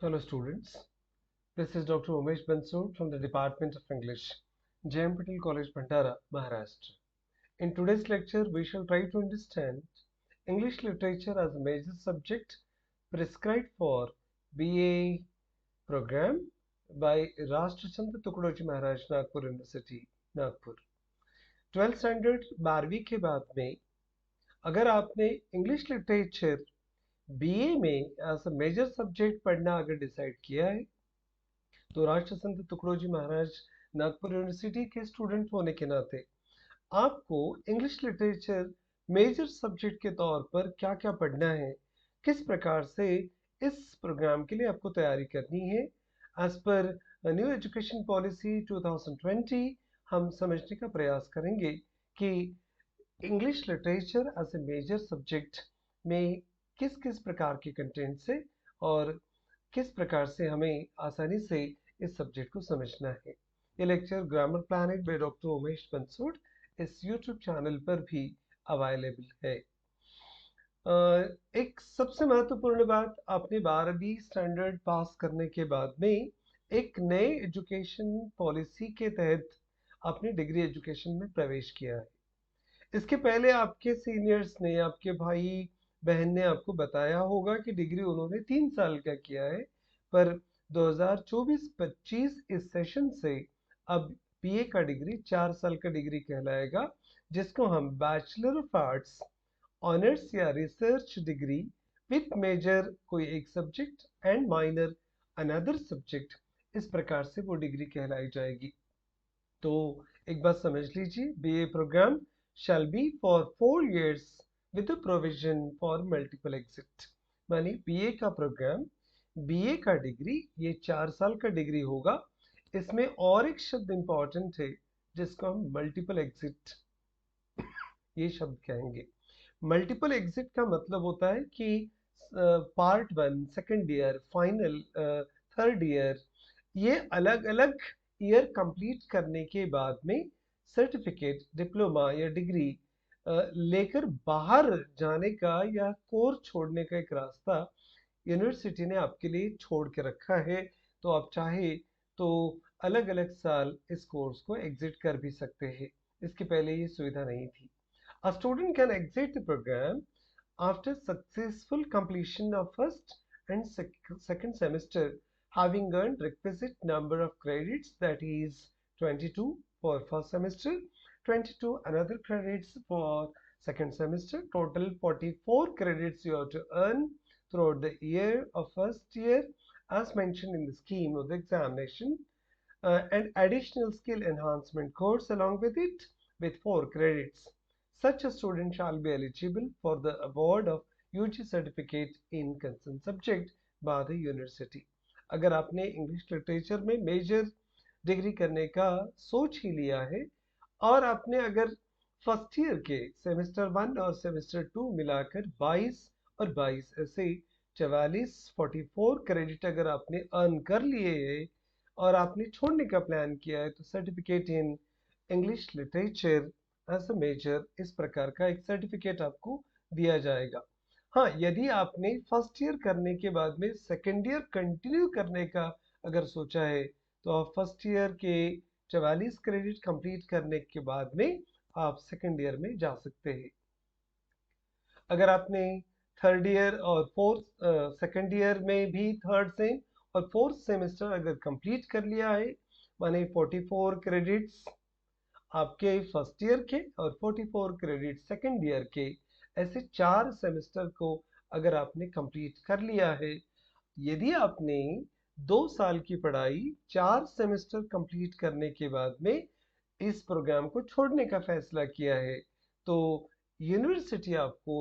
Hello students, this is Dr. Umesh Bansur from the Department of English, J.M. Patel College, Bhandara, Maharashtra. In today's lecture, we shall try to understand English literature as a major subject prescribed for BA program by Rashtrachand Tukadoji Maharaj, Nagpur University, Nagpur. 12th standard 12वीं के बाद में अगर आपने English literature BA में as a major subject पढ़ना अगर decide किया है तो राष्ट्रसंत तुकडोजी महाराज नागपुर यूनिवर्सिटी के स्टूडेंट होने के नाते आपको इंग्लिश लिटरेचर मेजर सब्जेक्ट के तौर पर क्या क्या पढ़ना है, किस प्रकार से इस प्रोग्राम के लिए आपको तैयारी करनी है। As per new education policy 2020 हम समझने का प्रयास करेंगे कि English literature as a major subject में किस किस प्रकार के कंटेंट से और किस प्रकार से हमें आसानी से इस सब्जेक्ट को समझना है। ये lecture grammar planet by doctor Umesh Bansod इस यूट्यूब चैनल पर भी अवेलेबल है। एक सबसे महत्वपूर्ण बात, आपने 12वीं स्टैंडर्ड पास करने के बाद में एक नए एजुकेशन पॉलिसी के तहत आपने डिग्री एजुकेशन में प्रवेश किया है। इसके पहले आपके सीनियर्स ने, आपके भाई बहन ने आपको बताया होगा कि डिग्री उन्होंने 3 साल का किया है, पर 2024-25 इस सेशन से अब बीए का डिग्री 4 साल का डिग्री कहलाएगा, जिसको हम बैचलर ऑफ आर्ट्स ऑनर्स या रिसर्च डिग्री विथ मेजर कोई एक subject and minor another subject, इस प्रकार से वो डिग्री कहलाई जाएगी। तो एक बात समझ लीजिए, BA programme shall be for 4 years with the provision for multiple exit। मानी बीए का प्रोग्राम, बीए का डिग्री ये 4 साल का डिग्री होगा। इसमें और एक शब्द इंपॉर्टेंट है जिसको हम मल्टीपल एग्जिट ये शब्द कहेंगे। मल्टीपल एग्जिट का मतलब होता है कि part 1, second year, final, third year, ये अलग अलग ईयर कंप्लीट करने के बाद में सर्टिफिकेट, डिप्लोमा या डिग्री लेकर बाहर जाने का या कोर्स छोड़ने का एक रास्ता यूनिवर्सिटी ने आपके लिए छोड़ के रखा है। तो आप चाहे तो अलग अलग साल इस कोर्स को एग्जिट कर भी सकते हैं। इसके पहले ये सुविधा नहीं थी। A student can exit the program after successful completion of first and second semester, having earned requisite number of credits, that is 22 for first semester, 22 another credits for second semester, total 44 credits you have to earn throughout the year of first year as mentioned in the scheme of the examination, and additional skill enhancement course along with it with 4 credits. Such a student shall be eligible for the award of UG certificate in concerned subject by the university। अगर आपने English literature में major degree करने का सोच ही लिया है और आपने अगर फर्स्ट ईयर के सेमेस्टर 1 और सेमेस्टर 2 मिलाकर 22 और 22 ऐसे 44 क्रेडिट अगर आपने अर्न कर लिए है और आपने छोड़ने का प्लान किया है, तो certificate in English literature as a major इस प्रकार का एक सर्टिफिकेट आपको दिया जाएगा। हाँ, यदि आपने फर्स्ट ईयर करने के बाद में सेकेंड ईयर कंटिन्यू करने का अगर सोचा है तो आप फर्स्ट ईयर के 44 क्रेडिट कंप्लीट करने के बाद में आप सेकेंड ईयर में जा सकते हैं। अगर आपने थर्ड ईयर और फोर्थ सेकेंड ईयर में भी थर्ड सेम और फोर्थ सेमेस्टर अगर कंप्लीट कर लिया है, माने 44 क्रेडिट्स आपके फर्स्ट ईयर के और 44 क्रेडिट सेकेंड ईयर के, ऐसे 4 सेमेस्टर को अगर आपने कंप्लीट कर लिया है, यदि आपने 2 साल की पढ़ाई 4 सेमेस्टर कंप्लीट करने के बाद में इस प्रोग्राम को छोड़ने का फैसला किया है, तो यूनिवर्सिटी आपको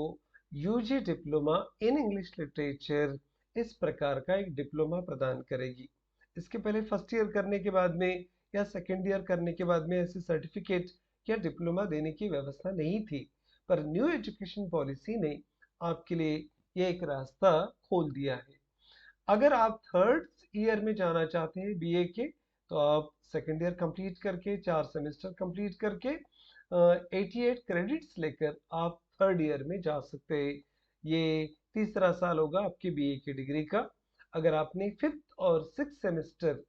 UG diploma in English literature इस प्रकार का एक डिप्लोमा प्रदान करेगी। इसके पहले फर्स्ट ईयर करने के बाद में या सेकेंड ईयर करने के बाद में ऐसे सर्टिफिकेट या डिप्लोमा देने की व्यवस्था नहीं थी, पर न्यू एजुकेशन पॉलिसी ने आपके लिए ये एक रास्ता खोल दिया है। अगर आप थर्ड ईयर में जाना चाहते हैं बीए के, तो आप सेकेंड ईयर कंप्लीट करके 4 सेमेस्टर कंप्लीट करके 88 क्रेडिट्स लेकर आप थर्ड ईयर में जा सकते हैं। ये तीसरा साल होगा आपकी बीए की डिग्री का। अगर आपने फिफ्थ और सिक्स सेमेस्टर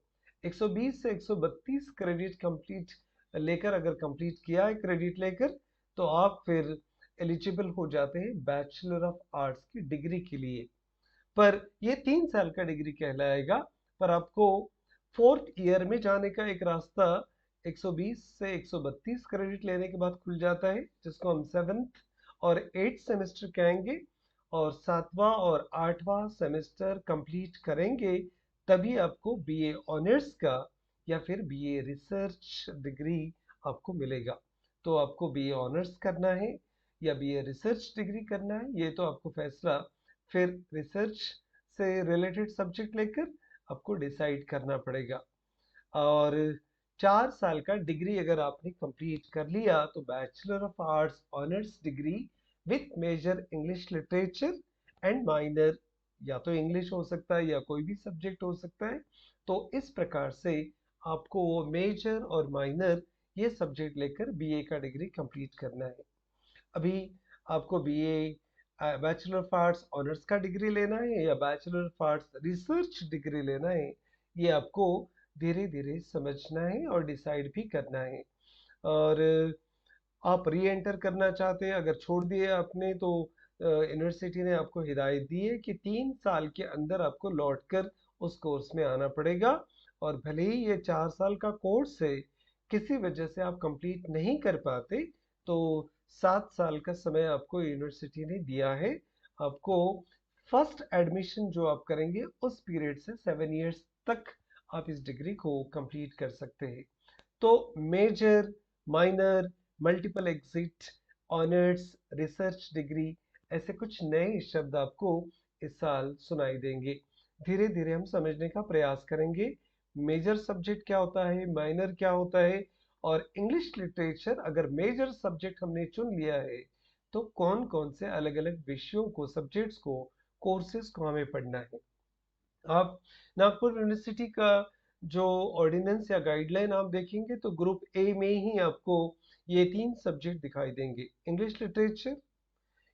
120 से 132 क्रेडिट कंप्लीट लेकर अगर कंप्लीट किया है क्रेडिट लेकर, तो आप फिर एलिजिबल हो जाते हैं बैचलर ऑफ आर्ट्स की डिग्री के लिए। पर ये 3 साल का डिग्री कहलाएगा। पर आपको फोर्थ ईयर में जाने का एक रास्ता 120 से 132 क्रेडिट लेने के बाद खुल जाता है, जिसको हम सेवेंथ और एट्थ सेमेस्टर कहेंगे। और सातवां और आठवां सेमेस्टर कंप्लीट करेंगे तभी आपको बीए ऑनर्स का या फिर बीए रिसर्च डिग्री आपको मिलेगा। तो आपको बीए ऑनर्स करना है या बीए रिसर्च डिग्री करना है, ये तो आपको फैसला फिर रिसर्च से रिलेटेड सब्जेक्ट लेकर आपको डिसाइड करना पड़ेगा। और 4 साल का डिग्री अगर आपने कंप्लीट कर लिया तो bachelor of arts honours degree with major English literature and minor, या तो इंग्लिश हो सकता है या कोई भी सब्जेक्ट हो सकता है। तो इस प्रकार से आपको मेजर और माइनर ये सब्जेक्ट लेकर बीए का डिग्री कंप्लीट करना है। अभी आपको BA bachelor of arts honours का डिग्री लेना है या bachelor of arts research degree लेना है, ये आपको धीरे धीरे समझना है और डिसाइड भी करना है। और आप री एंटर करना चाहते हैं, अगर छोड़ दिए आपने तो यूनिवर्सिटी ने आपको हिदायत दी है कि 3 साल के अंदर आपको लौटकर उस कोर्स में आना पड़ेगा। और भले ही ये 4 साल का कोर्स है, किसी वजह से आप कंप्लीट नहीं कर पाते तो 7 साल का समय आपको यूनिवर्सिटी ने दिया है। आपको फर्स्ट एडमिशन जो आप करेंगे उस पीरियड से 7 इयर्स तक आप इस डिग्री को कंप्लीट कर सकते हैं। तो major, minor, multiple exit, honours, research degree, ऐसे कुछ नए शब्द आपको इस साल सुनाई देंगे। धीरे धीरे हम समझने का प्रयास करेंगे मेजर सब्जेक्ट क्या होता है, माइनर क्या होता है, और इंग्लिश लिटरेचर अगर मेजर सब्जेक्ट हमने चुन लिया है तो कौन कौन से अलग अलग विषयों को, सब्जेक्ट्स को, कोर्सेज को हमें पढ़ना है। आप नागपुर यूनिवर्सिटी का जो ऑर्डिनेंस या गाइडलाइन आप देखेंगे तो ग्रुप ए में ही आपको ये 3 सब्जेक्ट दिखाई देंगे, इंग्लिश लिटरेचर,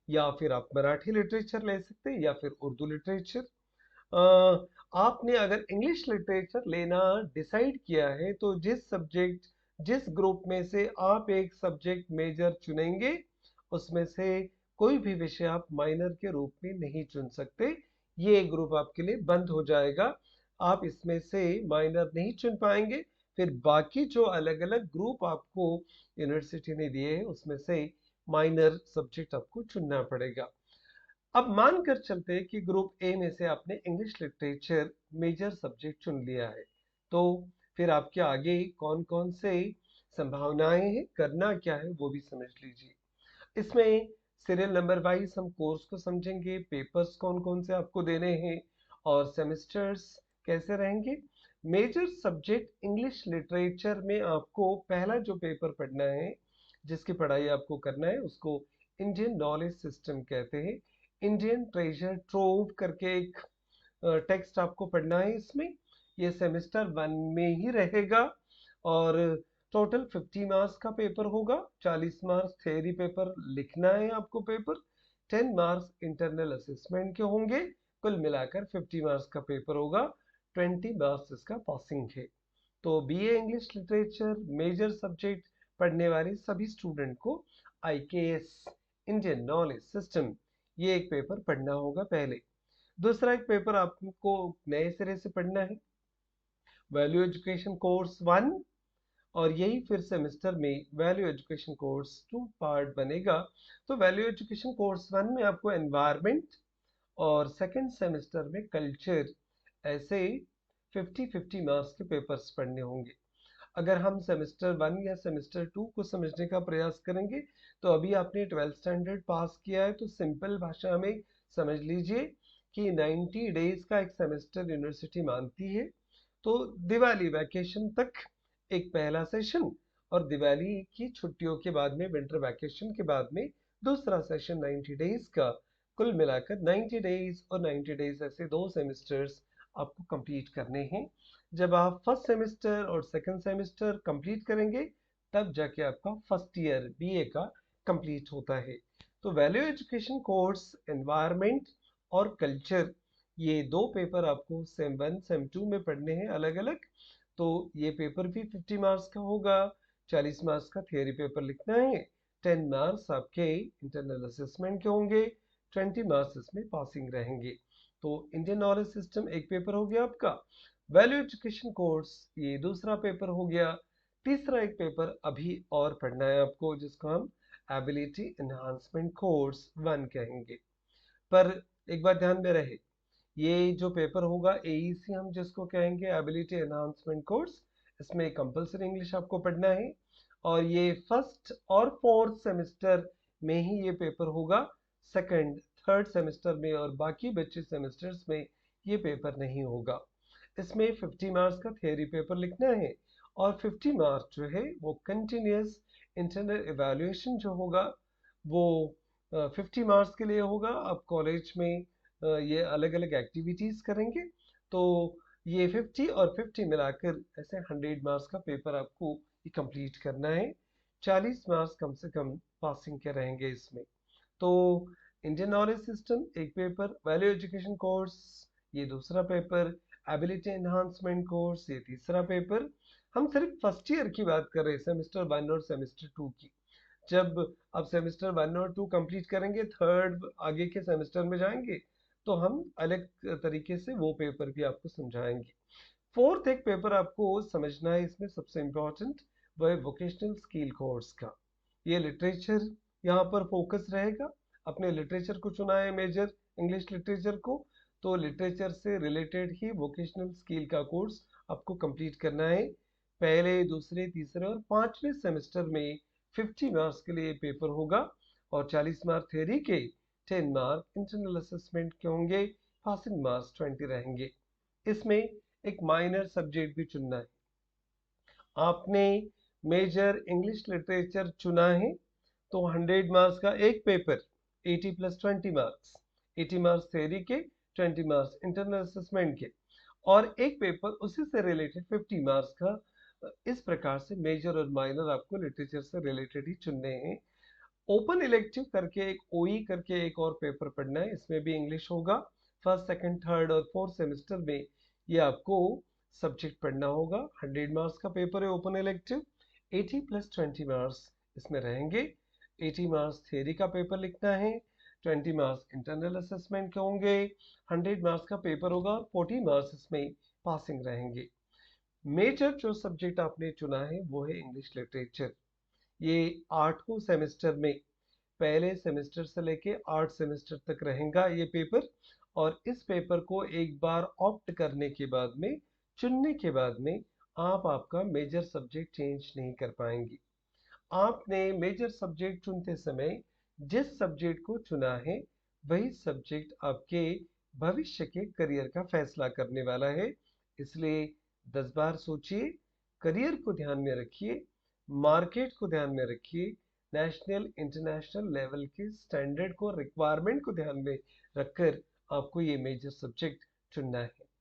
या फिर आप मराठी लिटरेचर ले सकते हैं या फिर उर्दू लिटरेचर। आपने अगर इंग्लिश लिटरेचर लेना डिसाइड किया है तो जिस ग्रुप में से आप एक सब्जेक्ट मेजर चुनेंगे उसमें से कोई भी विषय आप माइनर के रूप में नहीं चुन सकते। ये ग्रुप आपके लिए बंद हो जाएगा, आप इसमें से माइनर नहीं चुन पाएंगे। फिर बाकी जो अलग अलग ग्रुप आपको यूनिवर्सिटी ने दिए हैं उसमें से माइनर सब्जेक्ट आपको चुनना पड़ेगा। अब मानकर चलते हैं कि ग्रुप ए में से आपने इंग्लिश लिटरेचर मेजर सब्जेक्ट चुन लिया है, तो फिर आपके आगे कौन कौन से संभावनाएं हैं, करना क्या है वो भी समझ लीजिए। इसमें सीरियल नंबर वाइज हम कोर्स को समझेंगे, पेपर्स कौन कौन से आपको देने हैं और सेमेस्टर्स कैसे रहेंगे। मेजर सब्जेक्ट इंग्लिश लिटरेचर में आपको पहला जो पेपर पढ़ना है, जिसकी पढ़ाई आपको करना है, उसको इंडियन नॉलेज सिस्टम कहते हैं। इंडियन ट्रेजर ट्रोव करके एक टेक्स्ट आपको पढ़ना है इसमें। ये सेमेस्टर 1 में ही रहेगा और टोटल 50 मार्क्स का पेपर होगा। 40 मार्क्स थ्योरी पेपर लिखना है आपको पेपर, 10 मार्क्स इंटरनल असेसमेंट के होंगे। कुल मिलाकर 50 मार्क्स का पेपर होगा, 20 मार्क्स इसका पासिंग है। तो BA English literature major subject पढ़ने वाले सभी स्टूडेंट को आईकेएस इंडियन नॉलेज सिस्टम ये एक पेपर पढ़ना होगा पहले। दूसरा एक पेपर आपको नए सिरे से पढ़ना है, वैल्यू एजुकेशन कोर्स 1। और यही फिर सेमेस्टर में वैल्यू एजुकेशन कोर्स 2 पार्ट बनेगा। तो वैल्यू एजुकेशन कोर्स 1 में आपको एनवायरमेंट और सेकंड सेमेस्टर में कल्चर, ऐसे 50-50 मार्क्स के पेपर्स पढ़ने होंगे। अगर हम सेमेस्टर 1 या सेमेस्टर 2 को समझने का प्रयास करेंगे तो अभी आपने 12th स्टैंडर्ड पास किया है तो सिंपल भाषा में समझ लीजिए कि 90 डेज का एक सेमेस्टर यूनिवर्सिटी मानती है। तो दिवाली वैकेशन तक एक पहला सेशन और दिवाली की छुट्टियों के बाद में विंटर वैकेशन के बाद में दूसरा सेशन 90 डेज का। कुल मिलाकर 90 डेज और 90 डेज ऐसे 2 सेमेस्टर्स आपको कंप्लीट करने हैं। जब आप फर्स्ट सेमेस्टर और सेकंड सेमेस्टर कंप्लीट करेंगे तब जाके आपका फर्स्ट ईयर बीए का कंप्लीट होता है। तो वैल्यू एजुकेशन कोर्स, एनवायरनमेंट और कल्चर, ये दो पेपर आपको सेम 1 सेम 2 में पढ़ने हैं अलग अलग। तो ये पेपर भी 50 मार्क्स का होगा। 40 मार्क्स का थियरी पेपर लिखना है, 10 मार्क्स आपके इंटरनल असेसमेंट के होंगे, 20 मार्क्स इसमें पासिंग रहेंगे। तो इंडियन नॉलेज सिस्टम एक पेपर हो गया आपका। वैल्यू एजुकेशन कोर्स ये दूसरा पेपर हो गया। तीसरा एक पेपर अभी और पढ़ना है आपको, जिसको हम एबिलिटी एनहांसमेंट कोर्स 1 कहेंगे। पर एक बात ध्यान में रहे, ये जो पेपर होगा एईसी हम जिसको कहेंगे एबिलिटी एनहांसमेंट कोर्स, इसमें कंपलसरी इंग्लिश आपको पढ़ना है। और ये फर्स्ट और फोर्थ सेमेस्टर में ही ये पेपर होगा, सेकंड थर्ड सेमेस्टर में और बाकी बचे सेमेस्टर्स में ये पेपर नहीं होगा। इसमें 50 मार्क्स का थियरी पेपर लिखना है और 50 मार्क्स जो है वो कंटिन्यूस इंटरनल इवैल्यूएशन जो होगा वो 50 मार्क्स के लिए होगा। आप कॉलेज में ये अलग अलग एक्टिविटीज करेंगे, तो ये 50 और 50 मिलाकर ऐसे 100 मार्क्स का पेपर आपको ये कंप्लीट करना है। 40 मार्क्स कम से कम पासिंग के रहेंगे इसमें। तो इंडियन नॉलेज सिस्टम एक पेपर, वैल्यू एजुकेशन कोर्स ये दूसरा पेपर, एबिलिटी एनहांसमेंट कोर्स ये तीसरा पेपर। हम सिर्फ फर्स्ट ईयर की बात कर रहे हैं, सेमेस्टर 1 और सेमेस्टर 2 की। जब आप सेमेस्टर 1 और 2 कंप्लीट करेंगे, थर्ड आगे के सेमेस्टर में जाएंगे, तो हम अलग तरीके से वो पेपर भी आपको समझाएंगे। फोर्थ एक पेपर आपको समझना है इसमें सबसे इम्पोर्टेंट, वो है वोकेशनल स्किल कोर्स का। ये लिटरेचर यहाँ पर फोकस रहेगा। अपने लिटरेचर को चुना है मेजर, इंग्लिश लिटरेचर को, तो लिटरेचर से रिलेटेड ही वोकेशनल स्किल का कोर्स आपको कंप्लीट करना है। पहले दूसरे तीसरे और पांचवें सेमेस्टर में 50 मार्क्स के लिए पेपर होगा और 40 मार्क थ्योरी के, 10 मार्क इंटरनल असेसमेंट के होंगे, पासिंग मार्क्स 20 रहेंगे। इसमें एक माइनर सब्जेक्ट भी चुनना है। आपने मेजर इंग्लिश लिटरेचर चुना है तो 100 मार्क्स का एक paper, 80 plus 20 marks, 80 marks theory के, 20 मार्क्स इंटरनल असेसमेंट के, और एक पेपर उसी से रिलेटेड 50 मार्क्स का। इस प्रकार से मेजर और माइनर आपको लिटरेचर से रिलेटेड ही चुनने हैं। ओपन इलेक्टिव करके एक ओई करके एक और पेपर पढ़ना है, इसमें भी इंग्लिश होगा। फर्स्ट सेकंड थर्ड और फोर्थ सेमेस्टर में ये आपको सब्जेक्ट पढ़ना होगा। 100 मार्क्स का पेपर है ओपन इलेक्टिव, 80 प्लस 20 मार्क्स इसमें रहेंगे। 80 मार्क्स थियरी का पेपर लिखना है, 20 मार्क्स इंटरनल असेसमेंट के होंगे, 100 मार्क्स का पेपर होगा, 40 मार्क्स इसमें पासिंग रहेंगे। मेजर जो सब्जेक्ट आपने चुना है वो है इंग्लिश लिटरेचर। ये 8वें सेमेस्टर में, पहले सेमेस्टर से लेके 8 सेमेस्टर तक रहेगा ये पेपर। और इस पेपर को एक बार ऑप्ट करने के बाद में, चुनने के बाद में, आप आपका मेजर सब्जेक्ट चेंज नहीं कर पाएंगे। आपने मेजर सब्जेक्ट चुनते समय जिस सब्जेक्ट को चुना है वही सब्जेक्ट आपके भविष्य के करियर का फैसला करने वाला है। इसलिए 10 बार सोचिए, करियर को ध्यान में रखिए, मार्केट को ध्यान में रखिए, नेशनल इंटरनेशनल लेवल के स्टैंडर्ड को, रिक्वायरमेंट को ध्यान में रखकर आपको ये मेजर सब्जेक्ट चुनना है।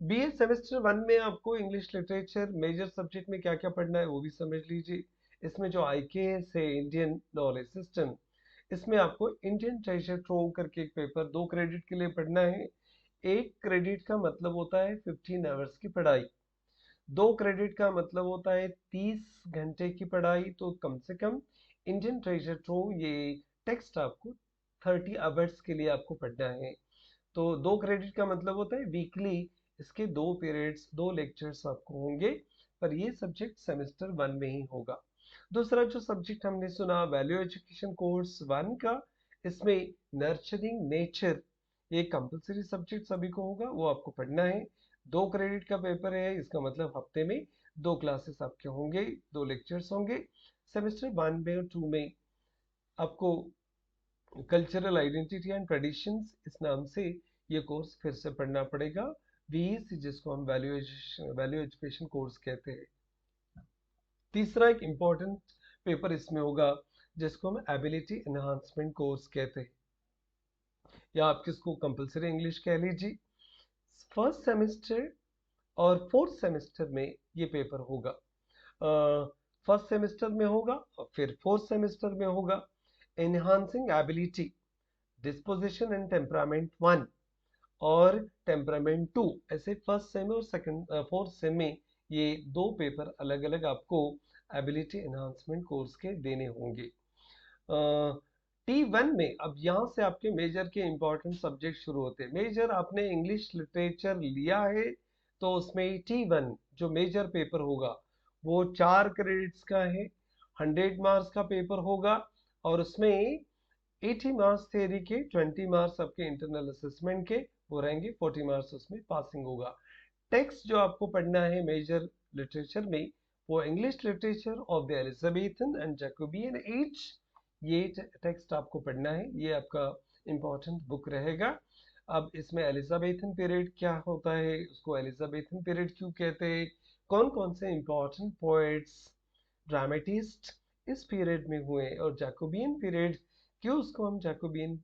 बीए सेमेस्टर 1 में आपको इंग्लिश लिटरेचर मेजर सब्जेक्ट में क्या क्या पढ़ना है वो भी समझ लीजिए। इसमें जो आईकेएस है, इंडियन नॉलेज सिस्टम, इसमें आपको इंडियन ट्रेजर ट्रोव करके एक पेपर 2 क्रेडिट के लिए पढ़ना है। 1 क्रेडिट का मतलब होता है 15 आवर्स की पढ़ाई, 2 क्रेडिट का मतलब होता है 30 घंटे की पढ़ाई। तो कम से कम इंडियन ट्रेजर ट्रोव ये टेक्स्ट आपको 30 आवर्स के लिए आपको पढ़ना है। तो 2 क्रेडिट का मतलब होता है वीकली इसके 2 पीरियड्स, 2 लेक्चर्स आपको होंगे। पर ये सब्जेक्ट सेमेस्टर 1 में ही होगा। दूसरा जो सब्जेक्ट हमने सुना वैल्यू एजुकेशन कोर्स 1 का, इसमें नर्चरिंग नेचर ये कंपलसरी सब्जेक्ट सभी को होगा, वो आपको पढ़ना है। 2 क्रेडिट का पेपर है, इसका मतलब हफ्ते में 2 क्लासेस आपके होंगे, 2 लेक्चर्स होंगे। सेमेस्टर 1 में और 2 में आपको कल्चरल आइडेंटिटी एंड ट्रेडिशंस इस नाम से ये कोर्स फिर से पढ़ना पड़ेगा, वीईसी जिसको हम वैल्यू एजुकेशन कोर्स कहते हैं। तीसरा एक इम्पॉर्टेंट पेपर इसमें होगा जिसको हम एबिलिटी एनहांसमेंट कोर्स कहते हैं, या आप किसको कंपलसरी इंग्लिश कह लीजिए। फर्स्ट सेमेस्टर और फोर्थ सेमेस्टर में ये पेपर होगा। फर्स्ट सेमेस्टर में होगा और फिर फोर्थ सेमेस्टर में होगा। Enhancing ability, disposition and temperament 1 और टेम्परामेंट 2, ऐसे फर्स्ट सेम और सेकंड फोर्थ सेम में ये दो पेपर अलग अलग आपको एबिलिटी एनहांसमेंट कोर्स के देने होंगे। T1 में अब यहाँ से आपके मेजर के इंपॉर्टेंट सब्जेक्ट शुरू होते हैं। मेजर आपने इंग्लिश लिटरेचर लिया है तो उसमें T1 जो मेजर पेपर होगा वो 4 क्रेडिट्स का है, 100 मार्क्स का पेपर होगा और उसमें 80 मार्क्स थ्योरी के, 20 मार्क्स आपके इंटरनल असेसमेंट के वो रहेंगे, 40 मार्क्स उसमें पासिंग होगा। टेक्स्ट जो आपको पढ़ना है मेजर लिटरेचर में वो English literature of the Elizabethan and Jacobian as, ये टेक्स्ट आपको पढ़ना है, ये आपका इम्पोर्टेंट बुक रहेगा। अब इसमें एलिजाबेथन पीरियड क्या होता है, उसको एलिजाबेथन पीरियड क्यों कहते हैं, कौन कौन से इम्पोर्टेंट पोएट्स ड्रामेटिस्ट इस पीरियड में हुए और जैकोबियन पीरियड क्यों उसको हम जैकोबियन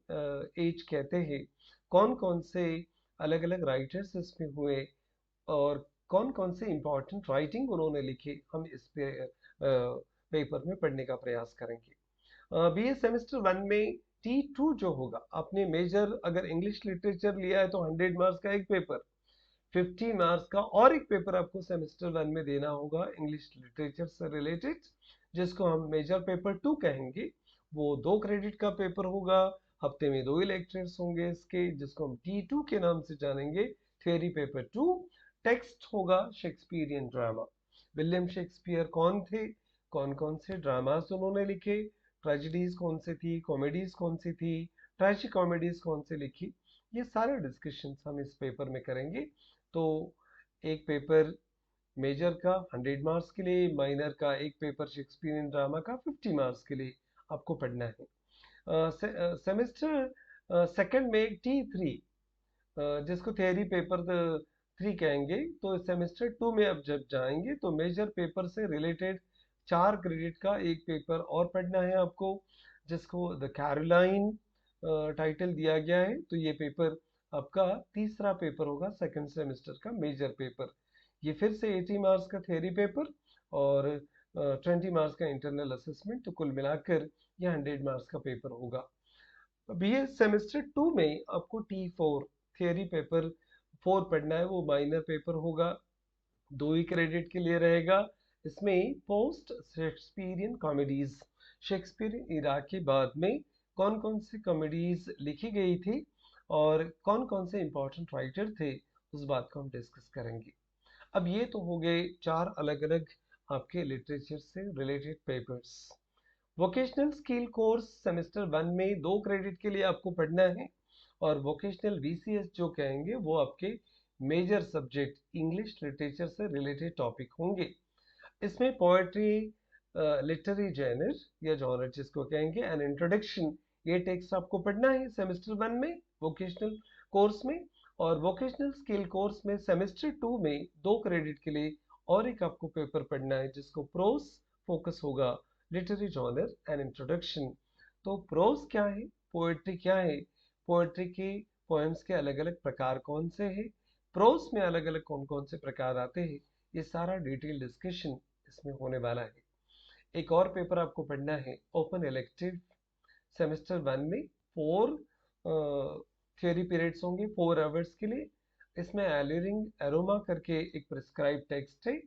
एज कहते हैं, कौन कौन से अलग अलग राइटर्स इसमें हुए और कौन कौन से इम्पोर्टेंट राइटिंग उन्होंने लिखे, हम इस पेपर में पढ़ने का प्रयास करेंगे। बीए सेमेस्टर 1 में T2 जो होगा, आपने मेजर अगर इंग्लिश लिटरेचर लिया है तो 100 मार्क्स का एक पेपर, 50 मार्क्स का और एक पेपर आपको सेमेस्टर 1 में देना होगा इंग्लिश लिटरेचर से रिलेटेड, जिसको हम मेजर पेपर 2 कहेंगे। वो 2 क्रेडिट का पेपर होगा, हफ्ते में 2 ही लेक्चर्स होंगे इसके, जिसको हम T2 के नाम से जानेंगे, थ्योरी पेपर 2। टेक्स्ट होगा शेक्सपियरियन ड्रामा, विलियम शेक्सपियर कौन थे, कौन कौन से ड्रामास उन्होंने लिखे, ट्रेजेडीज कौन सी थी, कॉमेडीज कौन सी थी, ट्रेजिक कॉमेडीज कौन सी लिखी, ये सारे डिस्कशन हम इस पेपर में करेंगे। तो एक पेपर मेजर का 100 मार्क्स के लिए, माइनर का एक पेपर शेक्सपियरियन ड्रामा का 50 मार्क्स के लिए आपको पढ़ना है। सेमेस्टर सेकंड में T3 जिसको थियरी पेपर 3 कहेंगे, तो सेमेस्टर 2 में अब जब जाएंगे तो मेजर पेपर से रिलेटेड 4 क्रेडिट का एक पेपर और पढ़ना है आपको, जिसको द कैरोलाइन टाइटल दिया गया है। तो ये पेपर आपका तीसरा पेपर होगा सेकंड सेमेस्टर का मेजर पेपर। ये फिर से 80 मार्क्स का थियरी पेपर और 20 मार्क्स का इंटरनल असेसमेंट, तो कुल मिलाकर ये 100 मार्क्स का पेपर होगा। बीए सेमेस्टर 2 में आपको T4 थियरी पेपर 4 पढ़ना है, वो माइनर पेपर होगा, 2 ही क्रेडिट के लिए रहेगा। इसमें पोस्ट शेक्सपियरियन कॉमेडीज, शेक्सपियर इरा के बाद में कौन कौन सी कॉमेडीज लिखी गई थी और कौन कौन से इंपॉर्टेंट राइटर थे, उस बात को हम डिस्कस करेंगे। अब ये तो हो गए 4 अलग अलग आपके लिटरेचर से related papers. Vocational skill course semester 1 में 2 क्रेडिट के लिए आपको पढ़ना है और वोकेशनल VCS जो कहेंगे वो आपके मेजर सब्जेक्ट इंग्लिश लिटरेचर से रिलेटेड टॉपिक होंगे। इसमें पोएट्री, लिटरेरी जर्नल या जॉनर जिसको कहेंगे, एन इंट्रोडक्शन, ये टेक्स्ट आपको पढ़ना है सेमेस्टर 1 में वोकेशनल कोर्स में। और वोकेशनल स्किल कोर्स में सेमेस्टर 2 में 2 क्रेडिट के लिए और एक आपको पेपर पढ़ना है, जिसको प्रोस फोकस होगा, लिटरेरी जॉनर एंड इंट्रोडक्शन। तो प्रोस क्या है, पोएट्री क्या है, पोएट्री के पोएम्स के अलग अलग प्रकार कौन से हैं, प्रोस में अलग अलग कौन कौन से प्रकार आते हैं, ये सारा डिटेल डिस्कशन इसमें होने वाला है। एक और पेपर आपको पढ़ना है ओपन इलेक्टिव सेमेस्टर 1 में, 4 थ्योरी पीरियड्स होंगे 4 आवर्स के लिए। इसमें एलियरिंग एरोमा करके एक प्रिस्क्राइब टेक्स्ट है,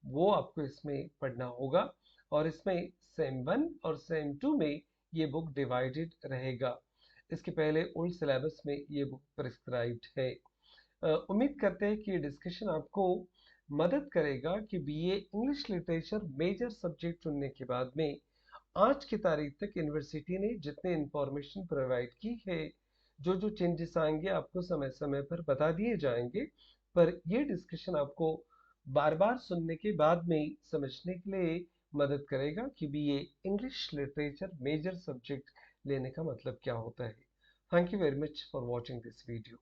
वो आपको इसमें पढ़ना होगा और इसमें सेम 1 और सेम 2 में ये बुक डिवाइडेड रहेगा। इसके पहले ओल्ड सिलेबस में ये बुक प्रिस्क्राइब्ड है। उम्मीद करते हैं कि ये डिस्कशन आपको मदद करेगा कि BA English literature major subject चुनने के बाद में आज की तारीख तक यूनिवर्सिटी ने जितने इंफॉर्मेशन प्रोवाइड की है, जो जो चेंजेस आएंगे आपको समय समय पर बता दिए जाएंगे, पर ये डिस्कशन आपको बार बार सुनने के बाद में समझने के लिए मदद करेगा कि BA English literature major subject लेने का मतलब क्या होता है। Thank you very much for watching this video.